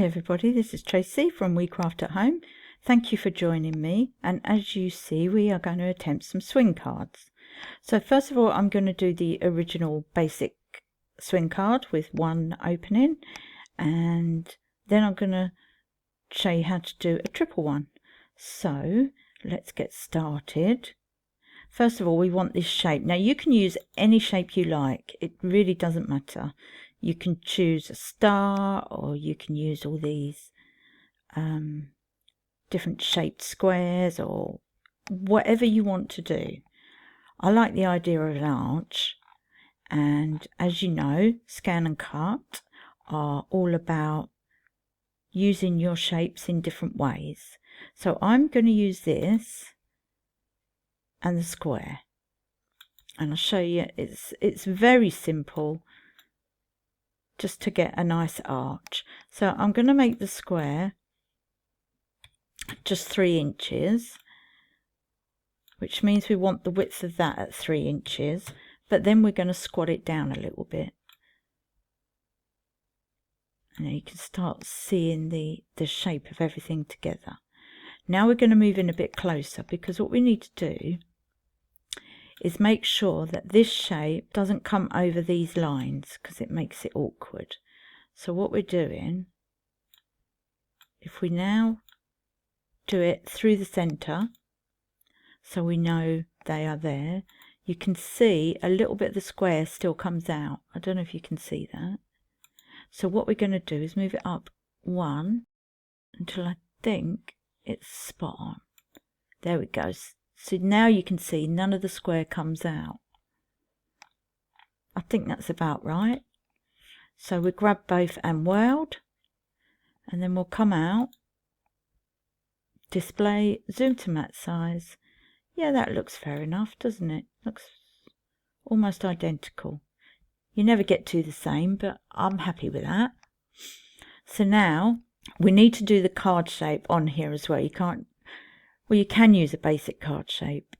everybody, this is Tracy from We Craft at Home. Thank you for joining me, and as you see we are going to attempt some swing cards. So first of all I'm going to do the original basic swing card with one opening, and then I'm going to show you how to do a triple one. So let's get started. First of all we want this shape. Now you can use any shape you like, it really doesn't matter. You can choose a star, or you can use all these different shaped squares, or whatever you want to do. I like the idea of an arch, and as you know, Scan and Cut are all about using your shapes in different ways. So I'm going to use this and the square, and I'll show you. It's very simple, just to get a nice arch. So I'm going to make the square just 3 inches, which means we want the width of that at 3 inches, but then we're going to squat it down a little bit. And you can start seeing the shape of everything together. Now we're going to move in a bit closer, because what we need to do is make sure that this shape doesn't come over these lines, because it makes it awkward. So what we're doing, if we now do it through the center, so we know they are there, you can see a little bit of the square still comes out. I don't know if you can see that. So what we're going to do is move it up 1 until I think it's spot on. There we go. So now you can see none of the square comes out. I think that's about right. So we grab both and weld, and then we'll come out, display, zoom to matte size. Yeah, that looks fair enough, doesn't it? Looks almost identical. You never get two the same, but I'm happy with that. So now we need to do the card shape on here as well. You can use a basic card shape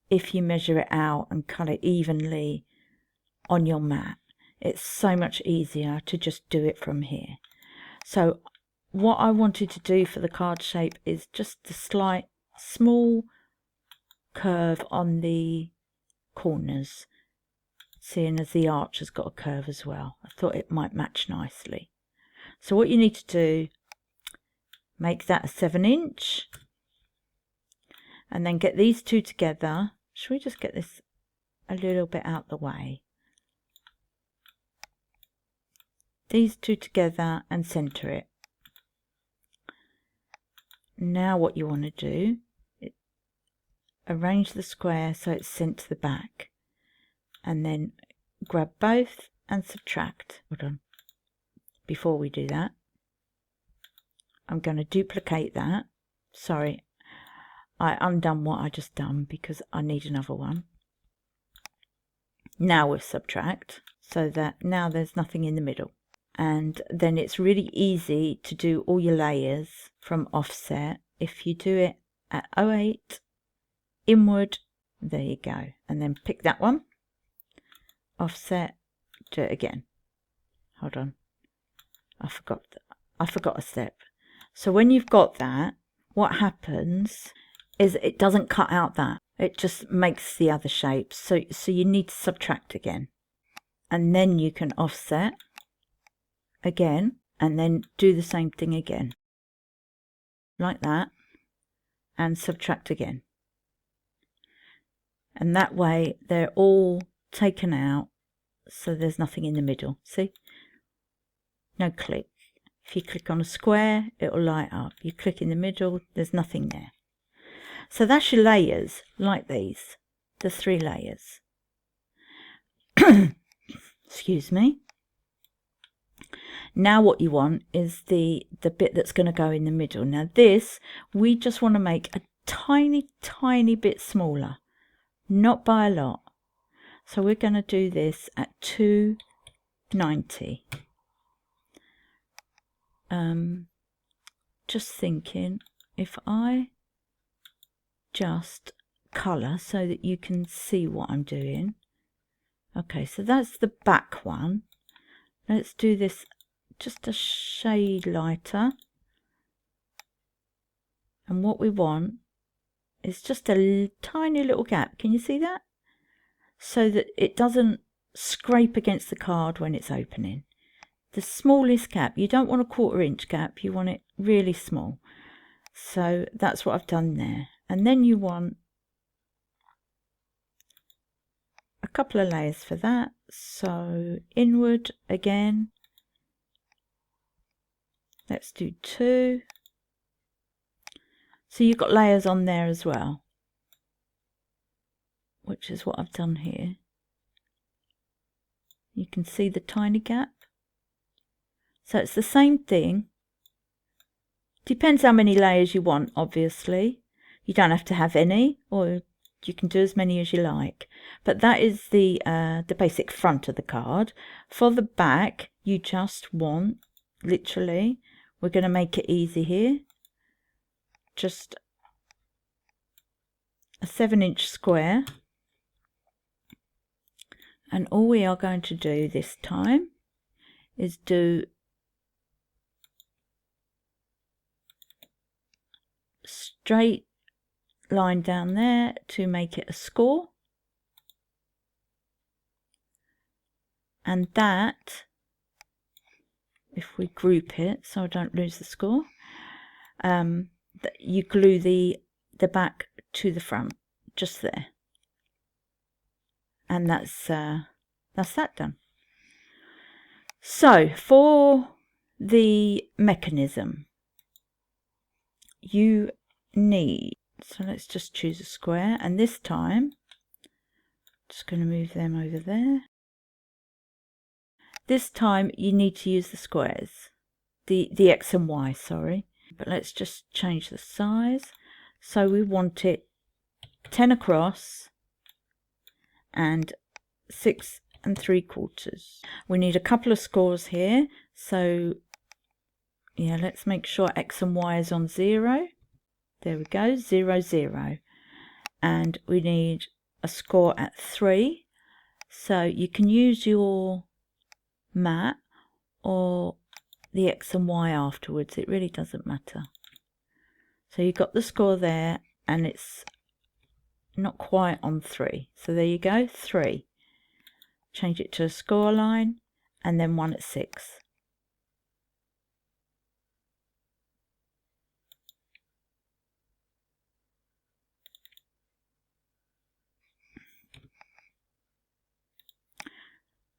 if you measure it out and cut it evenly on your mat. It's so much easier to just do it from here. So what I wanted to do for the card shape is just a slight small curve on the corners, seeing as the arch has got a curve as well. I thought it might match nicely. So what you need to do, make that a 7-inch, and then get these two together. Should we just get this a little bit out the way? These two together and center it. Now what you want to do, arrange the square so it's sent to the back, and then grab both and subtract. Hold on. Before we do that, I'm going to duplicate that. Sorry, I undone what I just done because I need another one. Now we'll subtract, so that now there's nothing in the middle. And then it's really easy to do all your layers from offset. If you do it at 0.8 inward, there you go. And then pick that one, offset, do it again. Hold on, I forgot a step. So when you've got that, what happens is it doesn't cut out that. It just makes the other shapes. So you need to subtract again. And then you can offset again, and then do the same thing again. Like that. And subtract again. And that way they're all taken out, so there's nothing in the middle. See? No click. If you click on a square, it will light up. You click in the middle, there's nothing there. So that's your layers, like these, the 3 layers. Excuse me. Now what you want is the bit that's going to go in the middle. Now this, we just want to make a tiny bit smaller, not by a lot. So we're going to do this at 290. Just thinking, if I just colour so that you can see what I'm doing. Okay, so that's the back one. Let's do this just a shade lighter. And what we want is just a tiny little gap. Can you see that? So that it doesn't scrape against the card when it's opening. The smallest gap. You don't want a 1/4 inch gap. You want it really small. So that's what I've done there. And then you want a couple of layers for that. So inward again. Let's do 2. So you've got layers on there as well, which is what I've done here. You can see the tiny gap. So it's the same thing. Depends how many layers you want, obviously. You don't have to have any, or you can do as many as you like. But that is the basic front of the card. For the back, you just want, literally, we're going to make it easy here. Just a 7-inch square. And all we are going to do this time is do straight line down there to make it a score. And that, if we group it so I don't lose the score, you glue the back to the front, just there. And that's that done. So for the mechanism, you need, so let's just choose a square, and this time just going to move them over there. This time you need to use the squares, the X and Y, sorry. But let's just change the size. So we want it 10 across and 6 3/4. We need a couple of scores here. So yeah, let's make sure X and Y is on 0. There we go, 0 0. And we need a score at 3. So you can use your mat or the X and Y afterwards. It really doesn't matter. So you've got the score there, and it's not quite on 3. So there you go, 3. Change it to a score line, and then 1 at 6.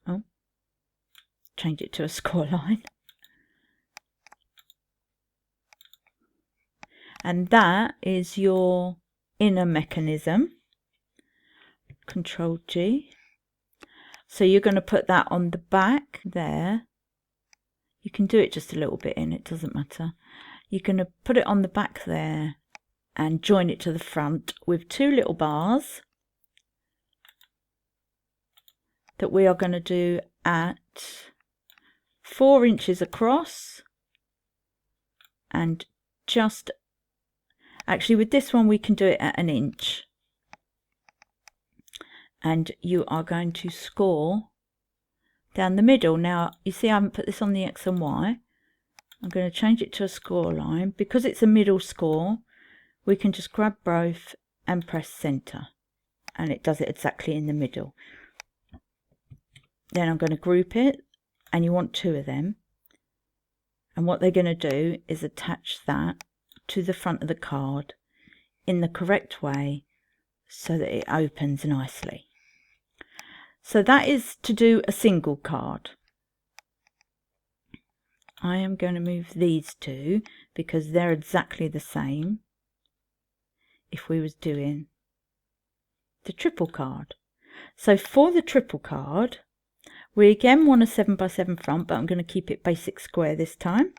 Oh, change it to a score line. And that is your inner mechanism. Control G. So you're going to put that on the back there. You can do it just a little bit in, it doesn't matter. You're going to put it on the back there and join it to the front with 2 little bars that we are going to do at 4 inches across, and just, actually with this one we can do it at 1 inch. And you are going to score down the middle. Now you see I haven't put this on the X and Y. I'm going to change it to a score line. Because it's a middle score, we can just grab both and press center, and it does it exactly in the middle. Then I'm going to group it, and you want 2 of them, and what they're going to do is attach that to the front of the card in the correct way so that it opens nicely. So that is to do a single card. I am going to move these 2 because they're exactly the same if we was doing the triple card. So for the triple card, we again want a 7x7 front, but I'm going to keep it basic square this time.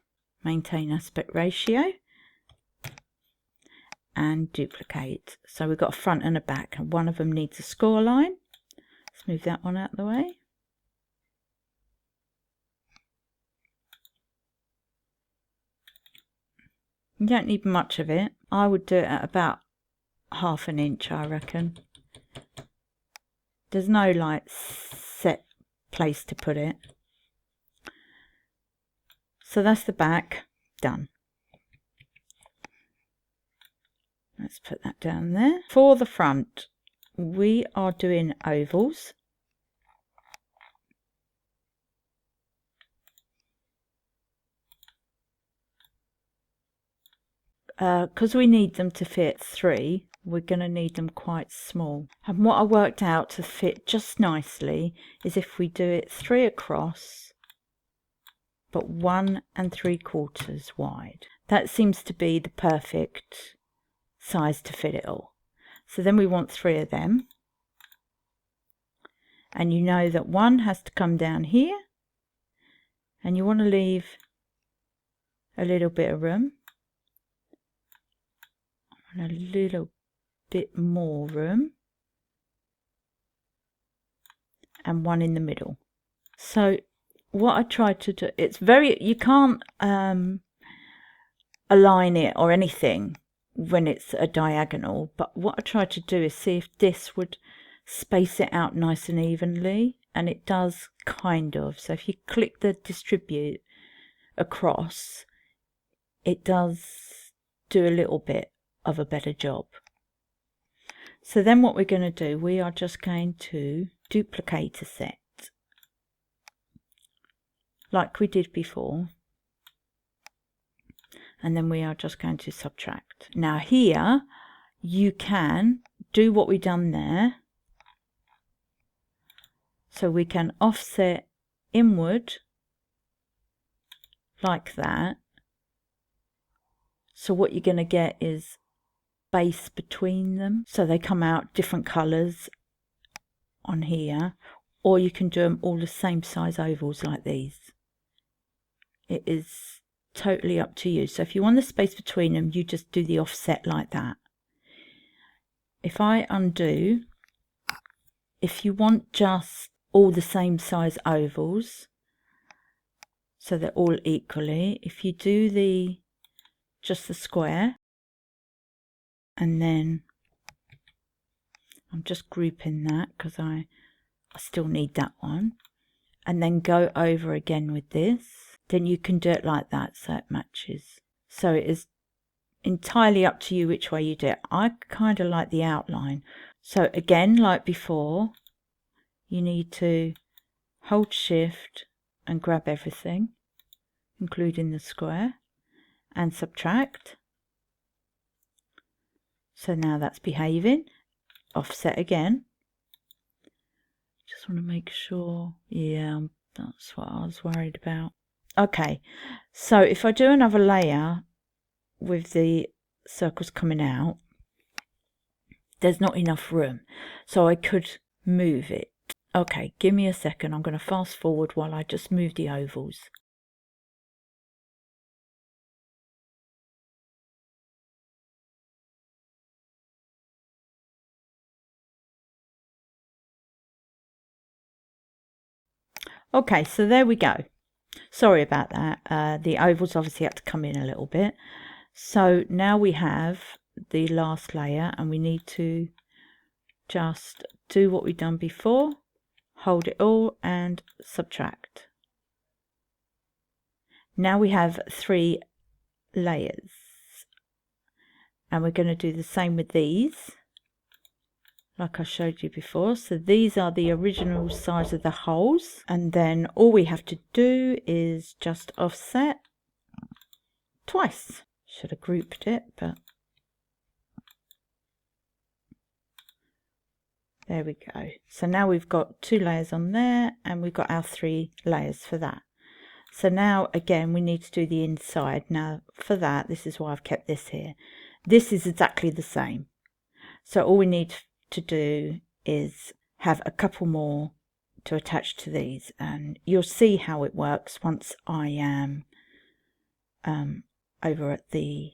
Maintain aspect ratio and duplicate. So we've got a front and a back, and one of them needs a score line. Let's move that one out of the way. You don't need much of it. I would do it at about 1/2 inch, I reckon. There's no like set place to put it. So that's the back done. Let's put that down there. For the front, we are doing ovals. Because we need them to fit 3, we're going to need them quite small. And what I worked out to fit just nicely is if we do it 3 across, but 1 3/4 wide. That seems to be the perfect size to fit it all. So then we want 3 of them. And you know that 1 has to come down here. And you want to leave a little bit of room. And a little bit more room. And 1 in the middle. So what I tried to do, it's very, you can't align it or anything when it's a diagonal, but what I tried to do is see if this would space it out nice and evenly, and it does kind of. So if you click the distribute across, it does do a little bit of a better job. So then what we're going to do, we are just going to duplicate a set like we did before, and then we are just going to subtract. Now here you can do what we've done there, so we can offset inward like that. So what you're going to get is space between them, so they come out different colours on here, or you can do them all the same size ovals like these. It is totally up to you. So if you want the space between them, you just do the offset like that. If I undo, if you want just all the same size ovals, so they're all equally, if you do just the square, and then I'm just grouping that because I still need that one, and then go over again with this, then you can do it like that so it matches. So it is entirely up to you which way you do it. I kind of like the outline. So again, like before, you need to hold shift and grab everything, including the square, and subtract. So now that's behaving. Offset again. Just want to make sure, yeah, that's what I was worried about. Okay, so if I do another layer with the circles coming out, there's not enough room, so I could move it. Okay, give me a second. I'm going to fast forward while I just move the ovals. Okay, so there we go. Sorry about that. The ovals obviously had to come in a little bit. So now we have the last layer, and we need to just do what we've done before. Hold it all and subtract. Now we have 3 layers, and we're going to do the same with these like I showed you before. So these are the original size of the holes, and then all we have to do is just offset twice. Should have grouped it, but there we go. So now we've got 2 layers on there, and we've got our 3 layers for that. So now again we need to do the inside. Now for that, this is why I've kept this here. This is exactly the same. So all we need to do is have a couple more to attach to these, and you'll see how it works once I am over at the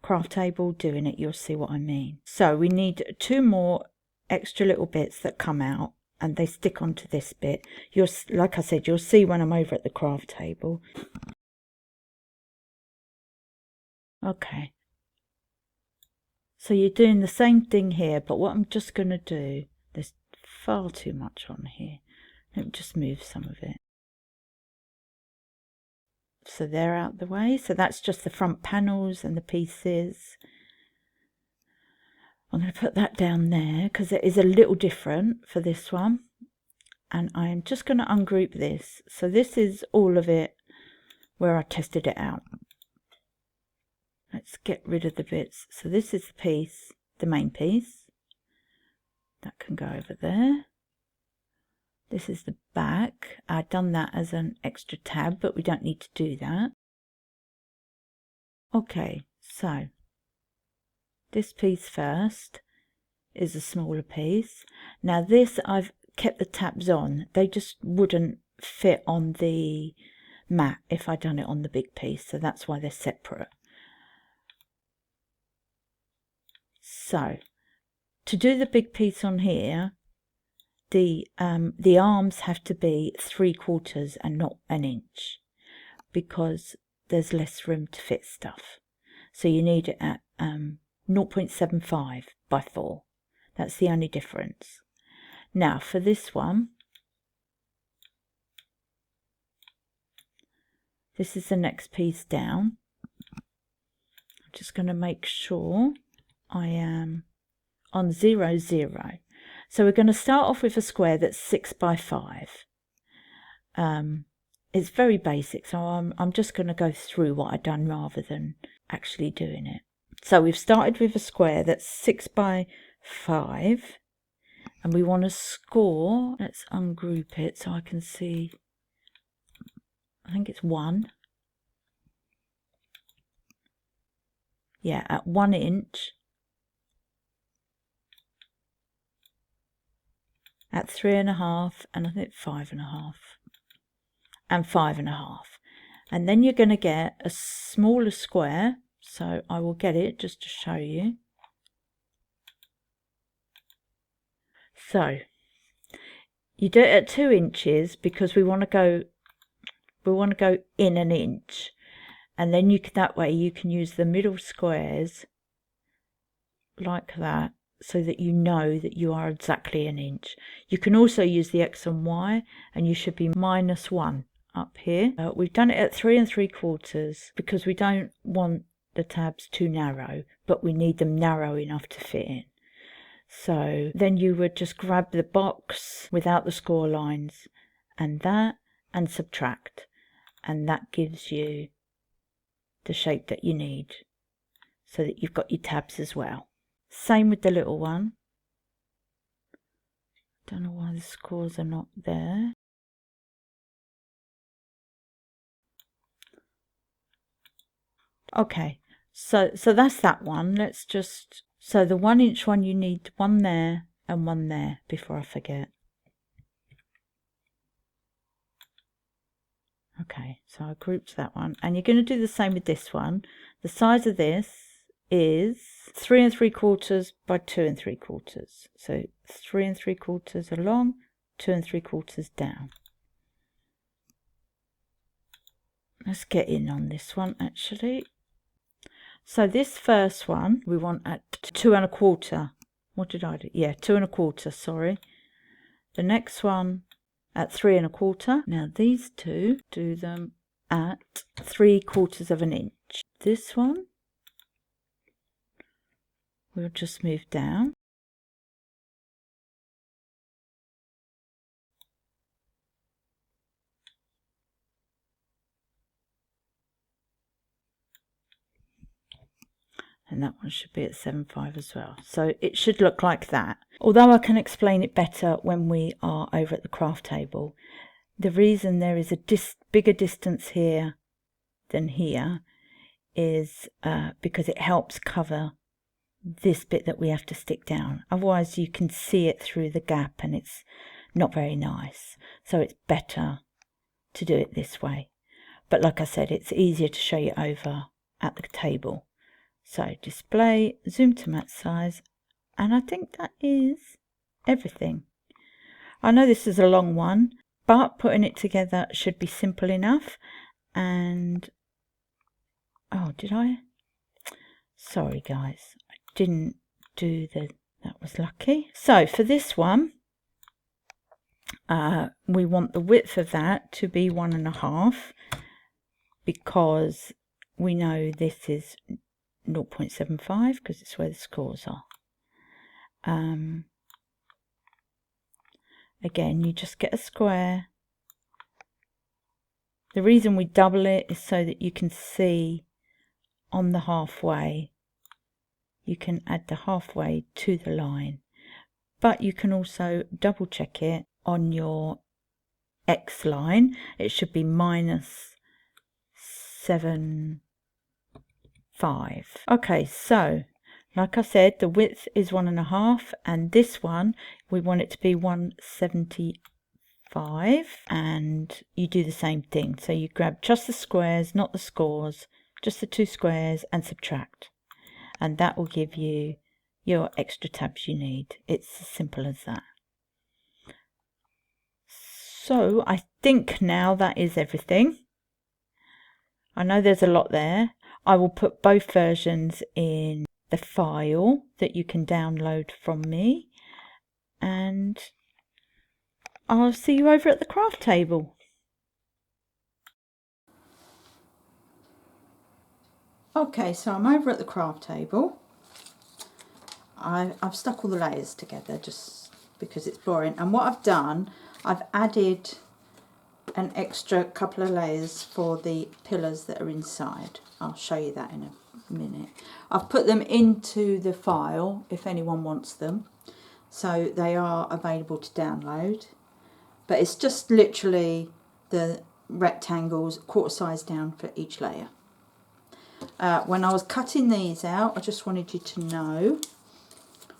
craft table doing it. You'll see what I mean. So we need 2 more extra little bits that come out, and they stick onto this bit. Like I said, you'll see when I'm over at the craft table. Okay, so you're doing the same thing here, but what I'm just going to do, there's far too much on here. Let me just move some of it. So they're out the way. So that's just the front panels and the pieces. I'm going to put that down there because it is a little different for this one. And I'm just going to ungroup this. So this is all of it where I tested it out. Let's get rid of the bits. So this is the piece, the main piece. That can go over there. This is the back. I've done that as an extra tab, but we don't need to do that. Okay, so this piece first is a smaller piece. Now this, I've kept the tabs on. They just wouldn't fit on the mat if I'd done it on the big piece, so that's why they're separate. So to do the big piece on here, the arms have to be 3/4 and not an inch, because there's less room to fit stuff. So you need it at 0.75 by 4. That's the only difference. Now for this one, this is the next piece down. I'm just going to make sure I am on 0, 0. So we're going to start off with a square that's 6 by 5. It's very basic, so I'm just going to go through what I've done rather than actually doing it. So we've started with a square that's 6 by 5, and we want to score. Let's ungroup it so I can see. I think it's 1. Yeah, at 1 inch. At 3.5, and I think 5.5, and 5.5. And then you're going to get a smaller square. So I will get it just to show you. So you do it at 2 inches because we want to go in an inch, and then that way you can use the middle squares like that, so that you know that you are exactly an inch. You can also use the X and Y, and you should be -1 up here. We've done it at 3 3/4 because we don't want the tabs too narrow, but we need them narrow enough to fit in. So then you would just grab the box without the score lines and that, and subtract, and that gives you the shape that you need, so that you've got your tabs as well. Same with the little one. Don't know why the scores are not there. Okay, so that's that one. Let's just, so the 1 inch one, you need one there and one there before I forget. Okay, so I grouped that one, and you're going to do the same with this one. The size of this is 3 3/4 by 2 3/4. So 3 3/4 along, 2 3/4 down. Let's get in on this one actually. So this first one we want at 2 1/4. What did I do? Yeah, 2 1/4, sorry. The next one at 3 1/4. Now these two, do them at 3/4 of an inch. This one we'll just move down. And that one should be at 7.5 as well. So it should look like that. Although I can explain it better when we are over at the craft table. The reason there is a bigger distance here than here is because it helps cover this bit that we have to stick down. Otherwise you can see it through the gap and it's not very nice. So it's better to do it this way. But like I said, it's easier to show you over at the table. So display, zoom to mat size, and I think that is everything. I know this is a long one, but putting it together should be simple enough. And oh, did I? Sorry guys, I didn't do that was lucky. So for this one, we want the width of that to be 1.5, because we know this is 0.75 because it's where the scores are. Again, you just get a square. The reason we double it is so that you can see on the halfway, you can add the halfway to the line, but you can also double check it on your X line. It should be -7.5. Okay, so like I said, the width is 1.5, and this one we want it to be 175, and you do the same thing. So you grab just the squares, not the scores, just the two squares, and subtract, and that will give you your extra tabs you need. It's as simple as that. So I think now that is everything. I know there's a lot there. I will put both versions in the file that you can download from me, and I'll see you over at the craft table. Okay, so I'm over at the craft table. I've stuck all the layers together just because it's boring, and what I've done, I've added an extra couple of layers for the pillars that are inside. I'll show you that in a minute. I've put them into the file if anyone wants them, so they are available to download, but it's just literally the rectangles quarter size down for each layer. When I was cutting these out, I just wanted you to know,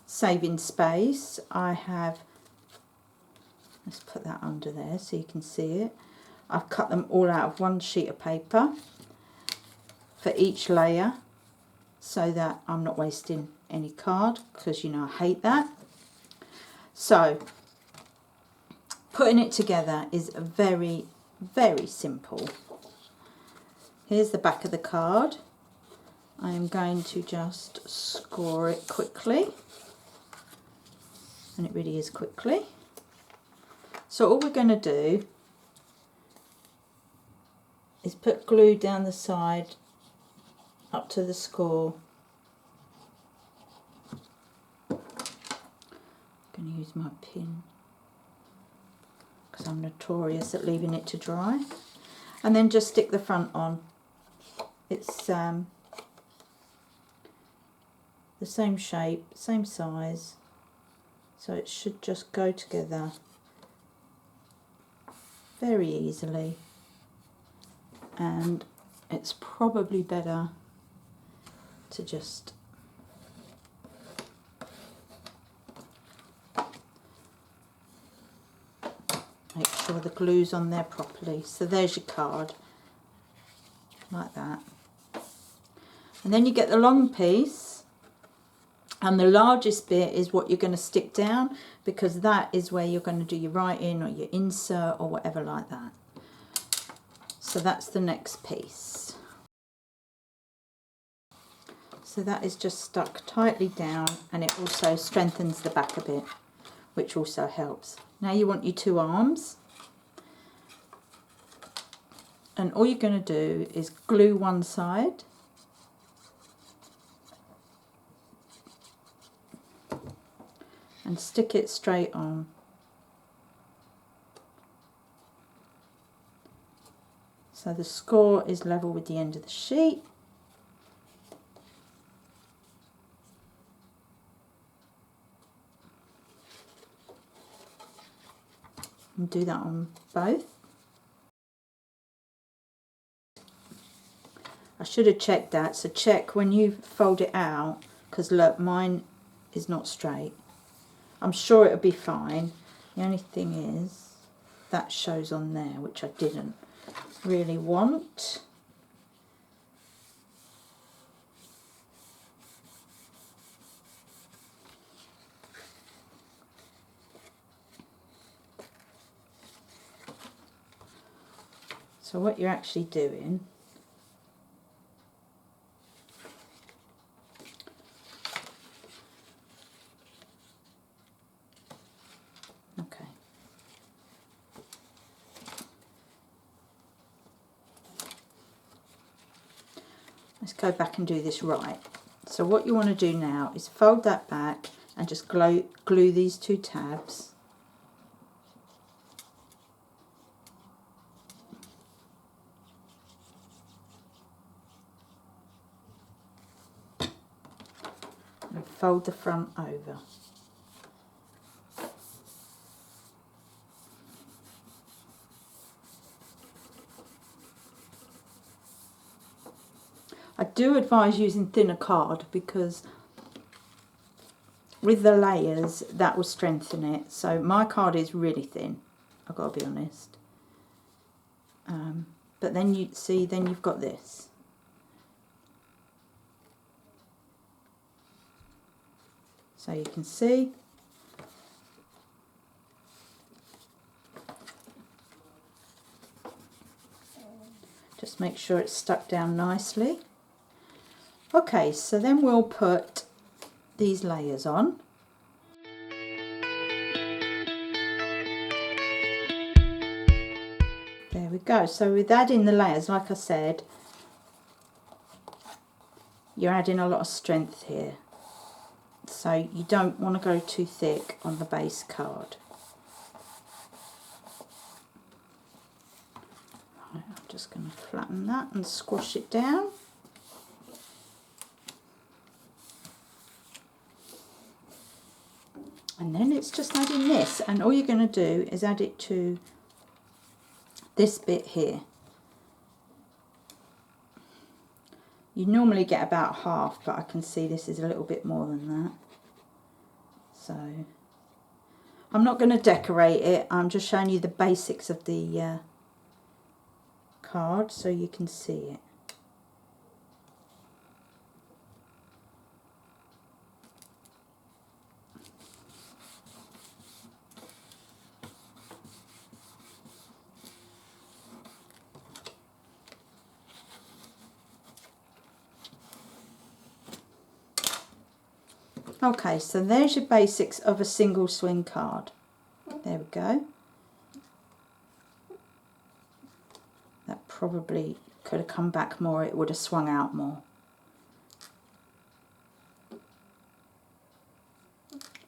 saving space, I have, let's put that under there so you can see it, I've cut them all out of one sheet of paper for each layer, so that I'm not wasting any card, because you know I hate that. So putting it together is very, very simple. Here's the back of the card. I am going to just score it quickly, and it really is quickly. So all we're going to do is put glue down the side up to the score. I'm going to use my pin because I'm notorious at leaving it to dry, and then just stick the front on. It's the same shape, same size, so it should just go together very easily, and it's probably better to just make sure the glue's on there properly. So there's your card, like that. And then you get the long piece, and the largest bit is what you're going to stick down, because that is where you're going to do your writing or your insert or whatever like that. So that's the next piece. So that is just stuck tightly down, and it also strengthens the back a bit, which also helps. Now you want your two arms, and all you're going to do is glue one side, and stick it straight on. So the score is level with the end of the sheet. And do that on both. I should have checked that, so check when you fold it out, because look, mine is not straight. I'm sure it'll be fine. The only thing is that shows on there, which I didn't really want. So what you're actually doing, okay, Let's go back and do this right. So what you want to do now is fold that back and just glue these 2 tabs. And fold the front over. I do advise using thinner card because with the layers that will strengthen it. So my card is really thin, I've got to be honest. But then you see, then you've got this. So you can see just make sure it's stuck down nicely. Okay, so then we'll put these layers on. There we go. So with adding the layers, like I said, you're adding a lot of strength here. So you don't want to go too thick on the base card. Right, I'm just going to flatten that and squash it down. And then it's just adding this, and all you're going to do is add it to this bit here. You normally get about half, but I can see this is a little bit more than that. So I'm not going to decorate it, I'm just showing you the basics of the card so you can see it. Okay, so there's your basics of a single swing card. There we go. That probably could have come back more, it would have swung out more.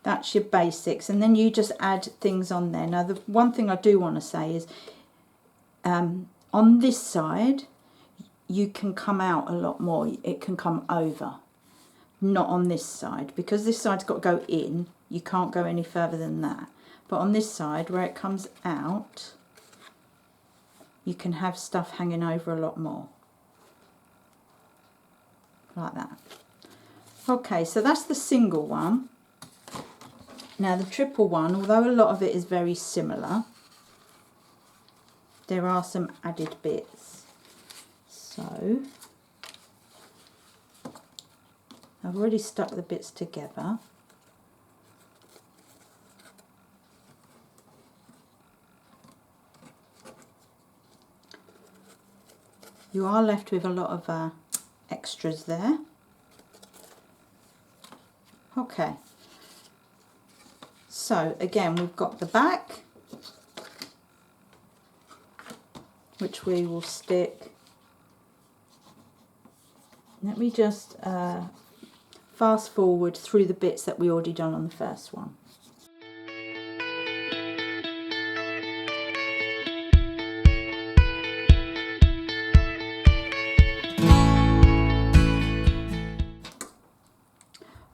That's your basics, and then you just add things on there. Now the one thing I do want to say is on this side you can come out a lot more, it can come over. Not on this side, because this side's got to go in, you can't go any further than that. But on this side where it comes out, you can have stuff hanging over a lot more. Like that. Okay, so that's the single one. Now the triple one, although a lot of it is very similar, there are some added bits. So I've already stuck the bits together. You are left with a lot of extras there. Okay, so again we've got the back, which we will stick. Let me just fast forward through the bits that we already done on the first one.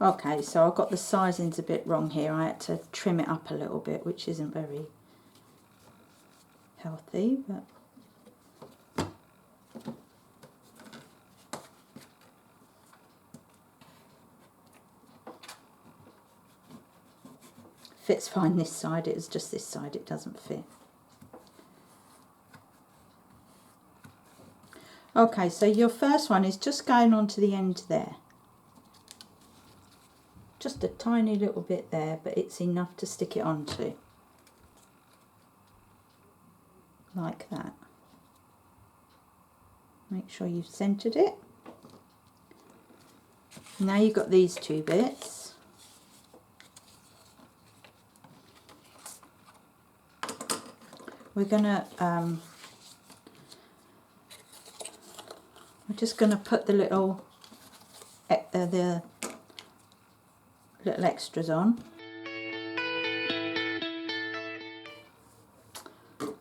Okay, so I've got the sizings a bit wrong here. I had to trim it up a little bit, which isn't very healthy, but fits fine this side. It's just this side it doesn't fit. Okay, so your first one is just going on to the end there. Just a tiny little bit there, but it's enough to stick it onto. Like that. Make sure you've centered it. Now you've got these two bits. We're gonna I just going to put the little extras on.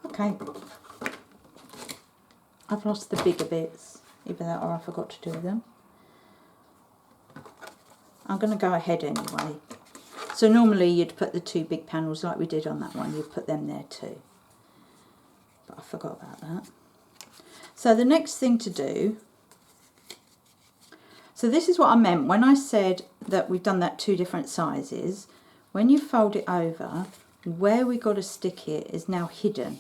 Okay, I've lost the bigger bits, either that or I forgot to do them. I'm going to go ahead anyway. So normally you'd put the 2 big panels like we did on that one, you'd put them there too. But I forgot about that. So the next thing to do, so this is what I meant when I said that we've done that 2 different sizes. When you fold it over, where we got to stick it is now hidden.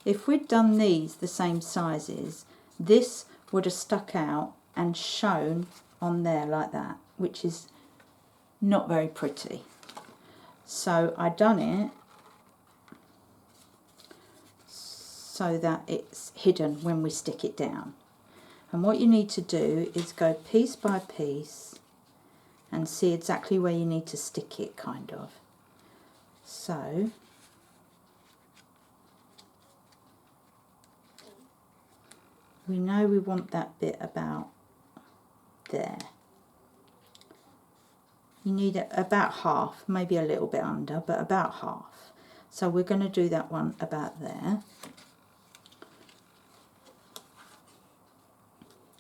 If we'd done these the same sizes, this would have stuck out and shown on there like that, which is not very pretty. So I done it so that it's hidden when we stick it down. And what you need to do is go piece by piece and see exactly where you need to stick it, kind of. So we know we want that bit about there. You need it about half, maybe a little bit under, but about half. So we're going to do that one about there.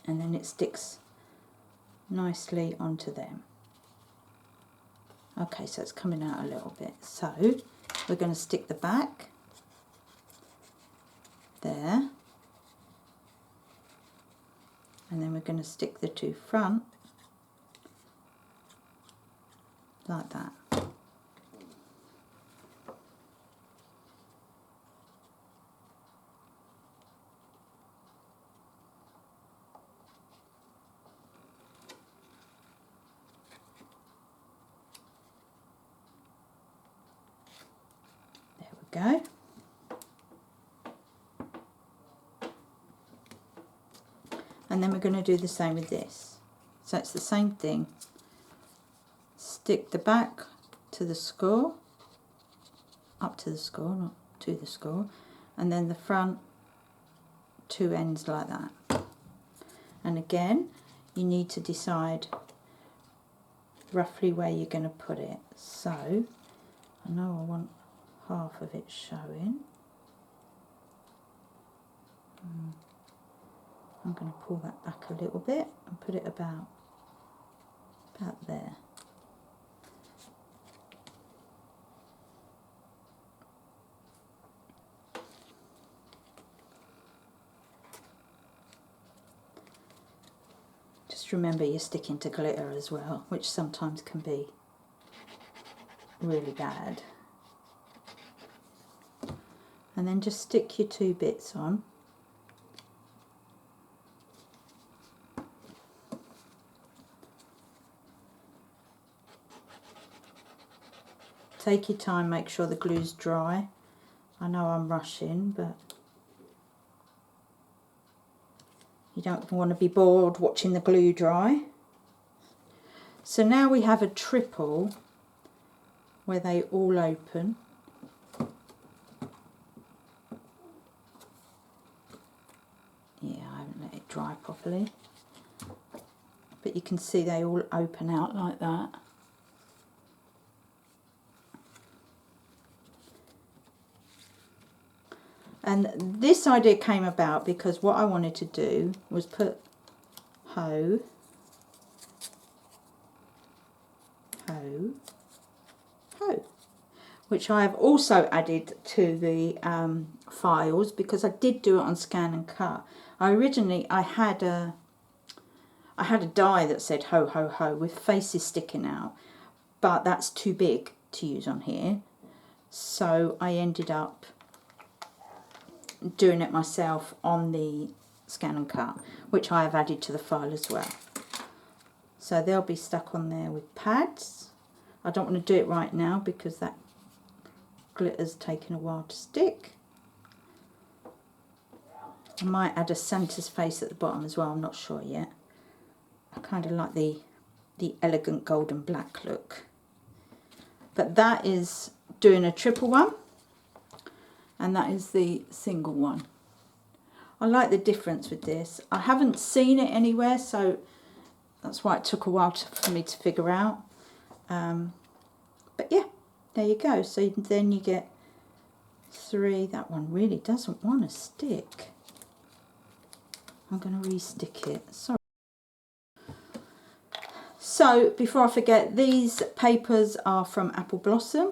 And then it sticks nicely onto them. Okay, so it's coming out a little bit. So we're going to stick the back there. And then we're going to stick the 2 front like that. There we go. And then we're going to do the same with this. So it's the same thing. Stick the back to the score, up to the score, not to the score, and then the front 2 ends like that. And again, you need to decide roughly where you're going to put it. So I know I want half of it showing. I'm going to pull that back a little bit and put it about there. Just remember you're sticking to glitter as well, which sometimes can be really bad. And then just stick your 2 bits on. Take your time, make sure the glue's dry. I know I'm rushing, but you don't want to be bored watching the glue dry. So now we have a triple where they all open. Yeah, I haven't let it dry properly. But you can see they all open out like that. And this idea came about because what I wanted to do was put ho, ho, ho, which I have also added to the files because I did do it on Scan and Cut. I had a die that said ho ho ho with faces sticking out, but that's too big to use on here, so I ended up doing it myself on the Scan and Cut, which I have added to the file as well. So they'll be stuck on there with pads. I don't want to do it right now because that glitter's taken a while to stick. I might add a Santa's face at the bottom as well, I'm not sure yet. I kind of like the elegant golden black look. But that is doing a triple one. And that is the single one. I like the difference with this. I haven't seen it anywhere, so that's why it took a while for me to figure out. But yeah, there you go. So then you get 3. That one really doesn't want to stick. I'm going to re-stick it. Sorry. So before I forget, these papers are from Apple Blossom.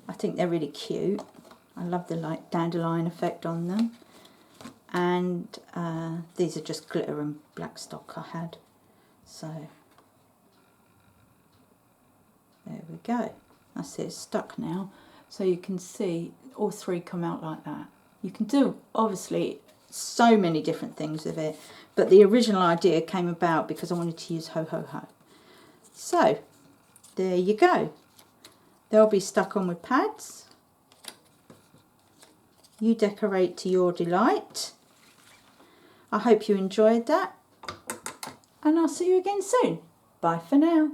I think they're really cute. I love the like dandelion effect on them. And these are just glitter and black stock I had. So there we go. That's it, it's stuck now. So you can see all 3 come out like that. You can do obviously so many different things with it, but the original idea came about because I wanted to use Ho Ho Ho. So there you go. They'll be stuck on with pads. You decorate to your delight. I hope you enjoyed that, and I'll see you again soon. Bye for now.